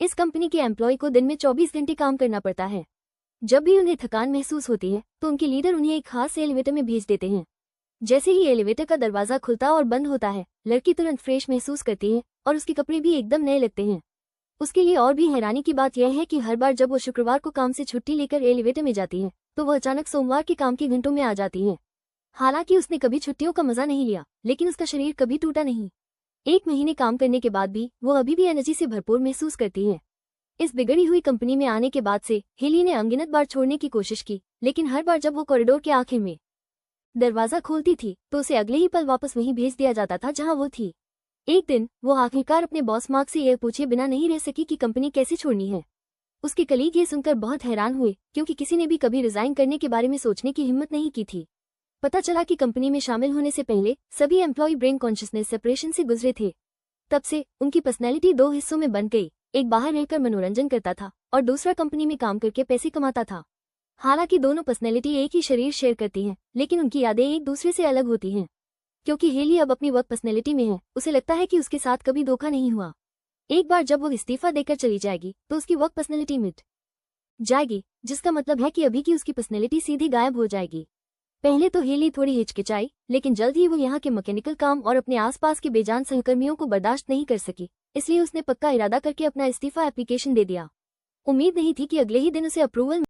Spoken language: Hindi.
इस कंपनी के एम्प्लॉय को दिन में 24 घंटे काम करना पड़ता है। जब भी उन्हें थकान महसूस होती है तो उनके लीडर उन्हें एक खास एलिवेटर में भेज देते हैं। जैसे ही एलिवेटर का दरवाजा खुलता और बंद होता है, लड़की तुरंत फ्रेश महसूस करती है और उसके कपड़े भी एकदम नए लगते हैं। उसके लिए और भी हैरानी की बात यह है कि हर बार जब वो शुक्रवार को काम से छुट्टी लेकर एलिवेटर में जाती है तो वह अचानक सोमवार के काम के घंटों में आ जाती है। हालांकि उसने कभी छुट्टियों का मजा नहीं लिया, लेकिन उसका शरीर कभी टूटा नहीं। 1 महीने काम करने के बाद भी वो अभी भी एनर्जी से भरपूर महसूस करती है। इस बिगड़ी हुई कंपनी में आने के बाद से हेली ने अनगिनत बार छोड़ने की कोशिश की, लेकिन हर बार जब वो कॉरिडोर के आखिर में दरवाजा खोलती थी तो उसे अगले ही पल वापस वहीं भेज दिया जाता था जहां वो थी। एक दिन वो आखिरकार अपने बॉस मार्क से यह पूछे बिना नहीं रह सकी कि कंपनी कैसे छोड़नी है। उसके कलीग ये सुनकर बहुत हैरान हुए, क्योंकि किसी ने भी कभी रिजाइन करने के बारे में सोचने की हिम्मत नहीं की थी। पता चला कि कंपनी में शामिल होने से पहले सभी एम्प्लॉय ब्रेन कॉन्शियसनेस सेपरेशन से गुजरे थे। तब से उनकी पर्सनैलिटी 2 हिस्सों में बन गई, एक बाहर रहकर मनोरंजन करता था और दूसरा कंपनी में काम करके पैसे कमाता था। हालांकि दोनों पर्सनैलिटी एक ही शरीर शेयर करती हैं, लेकिन उनकी यादें एक दूसरे से अलग होती हैं। क्योंकि हेली अब अपनी वर्क पर्सनैलिटी में है, उसे लगता है कि उसके साथ कभी धोखा नहीं हुआ। एक बार जब वो इस्तीफा देकर चली जाएगी तो उसकी वर्क पर्सनैलिटी मिट जाएगी, जिसका मतलब है कि अभी की उसकी पर्सनैलिटी सीधी गायब हो जाएगी। पहले तो हेली थोड़ी हिचकिचाई, लेकिन जल्द ही वो यहाँ के मैकेनिकल काम और अपने आसपास के बेजान सहकर्मियों को बर्दाश्त नहीं कर सकी, इसलिए उसने पक्का इरादा करके अपना इस्तीफा एप्लीकेशन दे दिया। उम्मीद नहीं थी कि अगले ही दिन उसे अप्रूवल